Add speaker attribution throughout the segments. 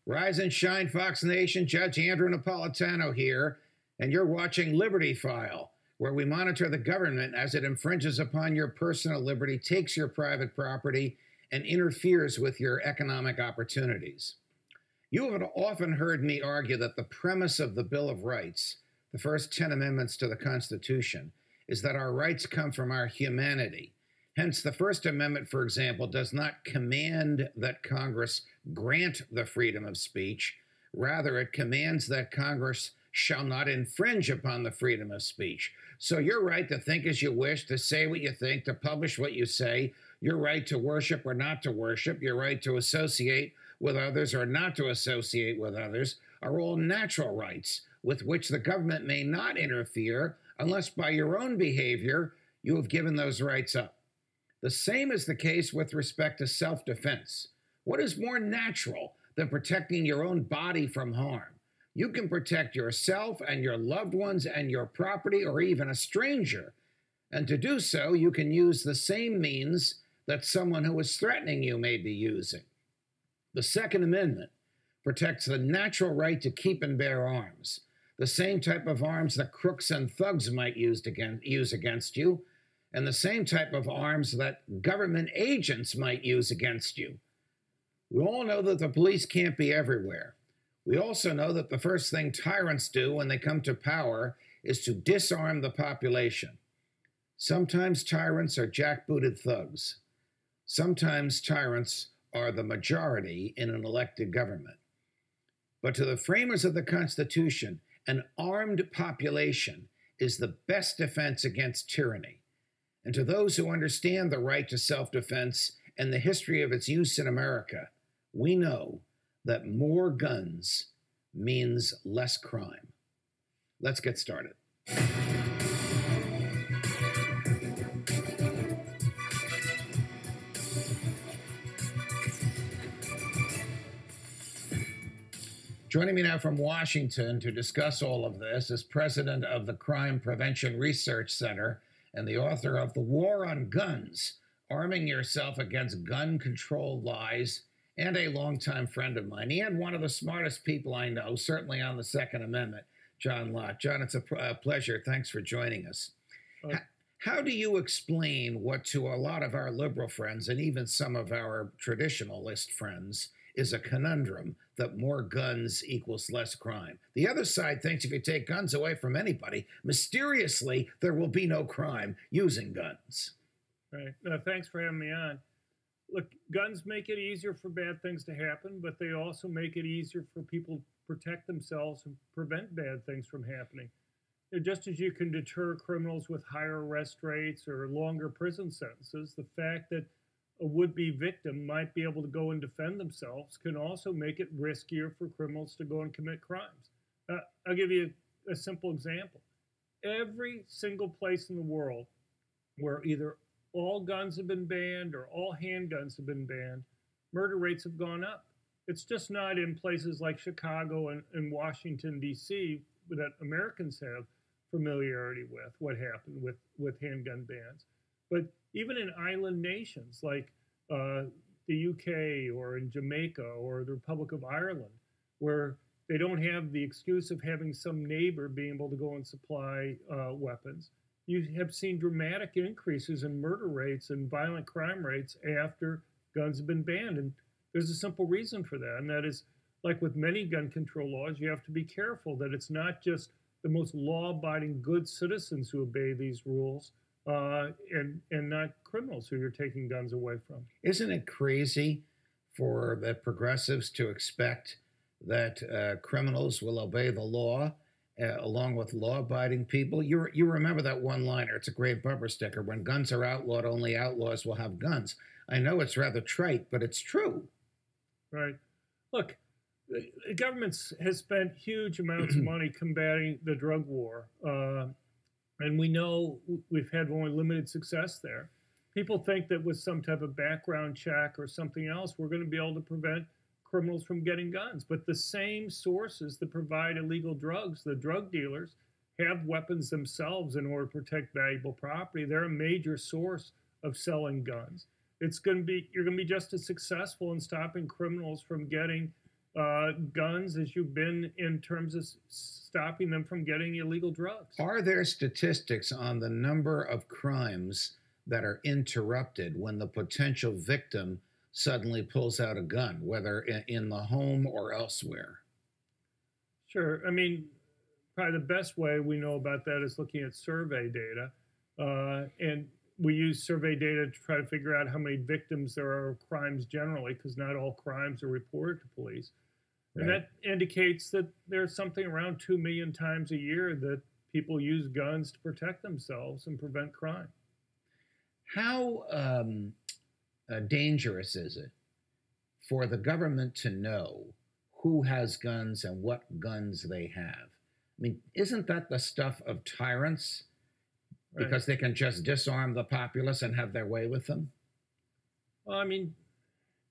Speaker 1: Rise and shine, Fox Nation. Judge Andrew Napolitano here, and you're watching Liberty File, where we monitor the government as it infringes upon your personal liberty, takes your private property, and interferes with your economic opportunities. You have often heard me argue that the premise of the Bill of Rights, the first 10 amendments to the Constitution, is that our rights come from our humanity. Hence, the First Amendment, for example, does not command that Congress grant the freedom of speech. Rather, it commands that Congress shall not infringe upon the freedom of speech. So your right to think as you wish, to say what you think, to publish what you say, your right to worship or not to worship, your right to associate with others or not to associate with others, are all natural rights with which the government may not interfere unless by your own behavior you have given those rights up. The same is the case with respect to self-defense. What is more natural than protecting your own body from harm? You can protect yourself and your loved ones and your property or even a stranger. And to do so, you can use the same means that someone who is threatening you may be using. The Second Amendment protects the natural right to keep and bear arms, the same type of arms that crooks and thugs might use against you, and the same type of arms that government agents might use against you. We all know that the police can't be everywhere. We also know that the first thing tyrants do when they come to power is to disarm the population. Sometimes tyrants are jackbooted thugs. Sometimes tyrants are the majority in an elected government. But to the framers of the Constitution, an armed population is the best defense against tyranny. And to those who understand the right to self-defense and the history of its use in America, we know that more guns means less crime. Let's get started. Joining me now from Washington to discuss all of this is president of the Crime Prevention Research Center and the author of The War on Guns, Arming Yourself Against Gun Control Lies, and a longtime friend of mine, and one of the smartest people I know, certainly on the Second Amendment, John Lott. John, it's a pleasure. Thanks for joining us. How do you explain what to a lot of our liberal friends and even some of our traditionalist friends is a conundrum that more guns equals less crime? The other side thinks if you take guns away from anybody, mysteriously, there will be no crime using guns.
Speaker 2: Right. Thanks for having me on. Look, guns make it easier for bad things to happen, but they also make it easier for people to protect themselves and prevent bad things from happening. Just as you can deter criminals with higher arrest rates or longer prison sentences, the fact that a would-be victim might be able to go and defend themselves can also make it riskier for criminals to go and commit crimes. I'll give you a simple example. Every single place in the world where either all guns have been banned or all handguns have been banned, murder rates have gone up. It's just not in places like Chicago and Washington, D.C. that Americans have familiarity with what happened with handgun bans. But even in island nations like the UK or in Jamaica or the Republic of Ireland, where they don't have the excuse of having some neighbor being able to go and supply weapons, you have seen dramatic increases in murder rates and violent crime rates after guns have been banned. And there's a simple reason for that, and that is, like with many gun control laws, you have to be careful that it's not just the most law-abiding good citizens who obey these rules, and not criminals who you're taking guns away from.
Speaker 1: Isn't it crazy for the progressives to expect that criminals will obey the law along with law-abiding people? You remember that one-liner. It's a great bumper sticker. When guns are outlawed, only outlaws will have guns. I know it's rather trite, but it's true.
Speaker 2: Right. Look, the government has spent huge amounts of money combating the drug war. And we know we've had only limited success there. People think that with some type of background check or something else, we're going to be able to prevent criminals from getting guns. But the same sources that provide illegal drugs, the drug dealers, have weapons themselves in order to protect valuable property. They're a major source of selling guns. You're going to be just as successful in stopping criminals from getting guns as you've been in terms of stopping them from getting illegal drugs.
Speaker 1: Are there statistics on the number of crimes that are interrupted when the potential victim suddenly pulls out a gun, whether in the home or elsewhere?
Speaker 2: Sure. I mean, probably the best way we know about that is looking at survey data. And we use survey data to try to figure out how many victims there are of crimes generally, because not all crimes are reported to police. And
Speaker 1: Right.
Speaker 2: that indicates that there's something around 2 million times a year that people use guns to protect themselves and prevent crime.
Speaker 1: How dangerous is it for the government to know who has guns and what guns they have? I mean, isn't that the stuff of tyrants?
Speaker 2: Right.
Speaker 1: Because they can just disarm the populace and have their way with them?
Speaker 2: Well, I mean,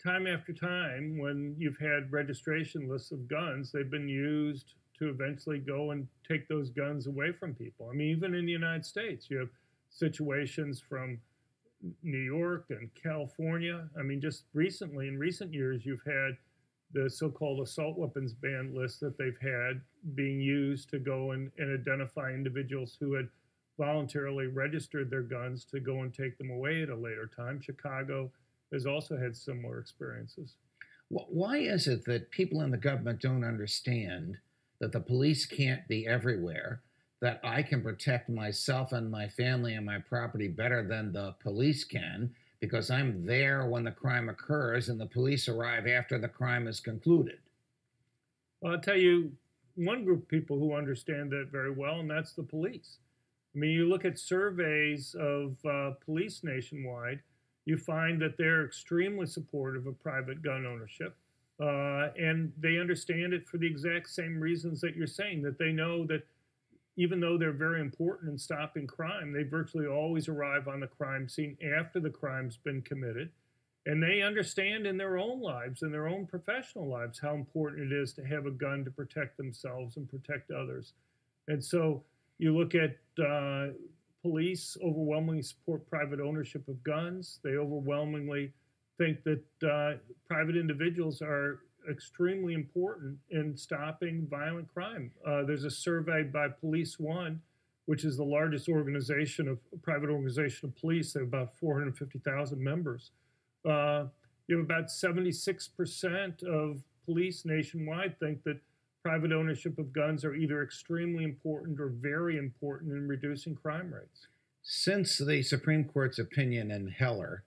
Speaker 2: time after time, when you've had registration lists of guns, they've been used to eventually go and take those guns away from people. I mean, even in the United States, you have situations from New York and California. I mean, just recently, in recent years, you've had the so-called assault weapons ban list that they've had being used to go and identify individuals who had voluntarily registered their guns to go and take them away at a later time. Chicago has also had similar experiences.
Speaker 1: Why is it that people in the government don't understand that the police can't be everywhere, that I can protect myself and my family and my property better than the police can, because I'm there when the crime occurs and the police arrive after the crime is concluded?
Speaker 2: Well, I'll tell you one group of people who understand that very well, and that's the police. I mean, you look at surveys of police nationwide, you find that they're extremely supportive of private gun ownership. And they understand it for the exact same reasons that you're saying, that they know that even though they're very important in stopping crime, they virtually always arrive on the crime scene after the crime's been committed. And they understand in their own lives, in their own professional lives, how important it is to have a gun to protect themselves and protect others. And so you look at police overwhelmingly support private ownership of guns. They overwhelmingly think that private individuals are extremely important in stopping violent crime. There's a survey by Police One, which is the largest organization of private organization of police. They have about 450,000 members. You have about 76% of police nationwide think that private ownership of guns are either extremely important or very important in reducing crime rates.
Speaker 1: Since the Supreme Court's opinion in Heller,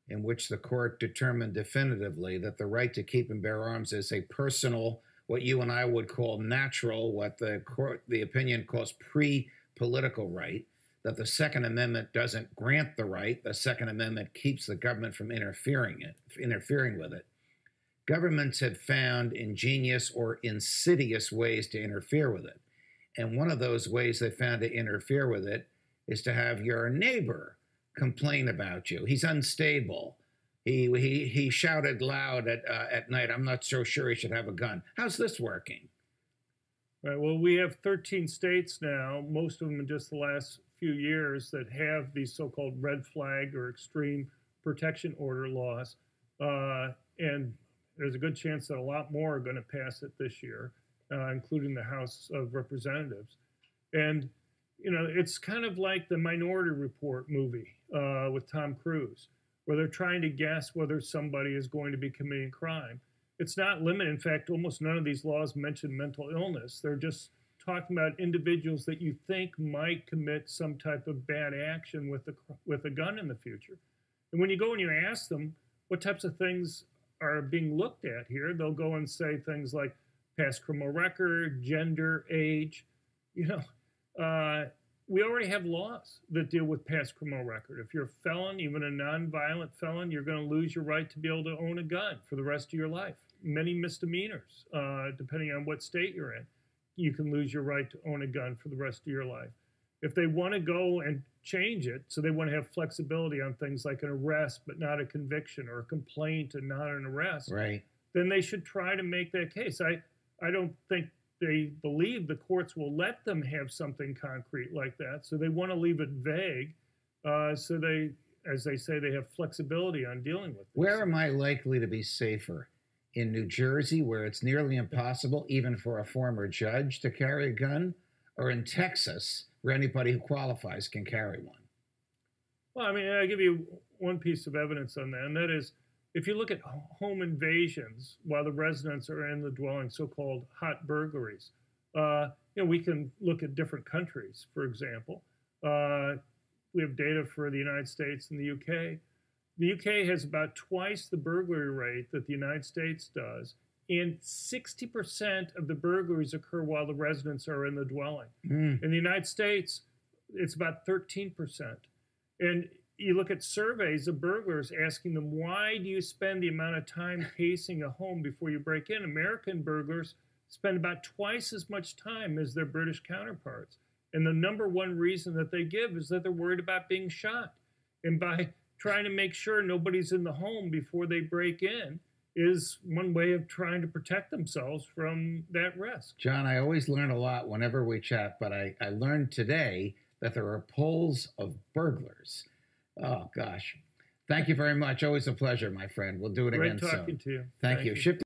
Speaker 1: in which the court determined definitively that the right to keep and bear arms is a personal, what you and I would call natural, what the opinion calls pre-political right, that the Second Amendment doesn't grant the right, the Second Amendment keeps the government from interfering with it. Governments have found ingenious or insidious ways to interfere with it. And one of those ways they found to interfere with it is to have your neighbor complain about you. He's unstable. He shouted loud at night. I'm not so sure he should have a gun. How's this working?
Speaker 2: Right. Well, we have 13 states now, most of them in just the last few years, that have these so-called red flag or extreme protection order laws. And there's a good chance that a lot more are going to pass it this year, including the House of Representatives. And, you know, it's kind of like the Minority Report movie with Tom Cruise, where they're trying to guess whether somebody is going to be committing crime. It's not limited. In fact, almost none of these laws mention mental illness. They're just talking about individuals that you think might commit some type of bad action with a gun in the future. And when you go and you ask them what types of things are being looked at here, they'll go and say things like past criminal record, gender, age. You know, we already have laws that deal with past criminal record. If you're a felon, even a nonviolent felon, you're going to lose your right to be able to own a gun for the rest of your life. Many misdemeanors, depending on what state you're in, you can lose your right to own a gun for the rest of your life. If they want to go and change it, so they want to have flexibility on things like an arrest but not a conviction, or a complaint and not an arrest,
Speaker 1: right,
Speaker 2: then they should try to make that case. I don't think they believe the courts will let them have something concrete like that, so they want to leave it vague, so they, as they say, they have flexibility on dealing with this.
Speaker 1: Where am I likely to be safer? in New Jersey, where it's nearly impossible even for a former judge to carry a gun, or in Texas, where anybody who qualifies can carry one?
Speaker 2: Well, I mean, I'll give you one piece of evidence on that, and that is if you look at home invasions while the residents are in the dwelling, so-called hot burglaries, we can look at different countries, for example. We have data for the United States and the UK. The UK has about twice the burglary rate that the United States does, and 60% of the burglaries occur while the residents are in the dwelling. In the United States, it's about 13%. And you look at surveys of burglars asking them, why do you spend the amount of time pacing a home before you break in? American burglars spend about twice as much time as their British counterparts. And the number one reason that they give is that they're worried about being shot. And by trying to make sure nobody's in the home before they break in is one way of trying to protect themselves from that risk.
Speaker 1: John, I always learn a lot whenever we chat, but I learned today that there are polls of burglars. Oh, gosh. Thank you very much. Always a pleasure, my friend. We'll do it again soon.
Speaker 2: Great talking to you.
Speaker 1: Thank you.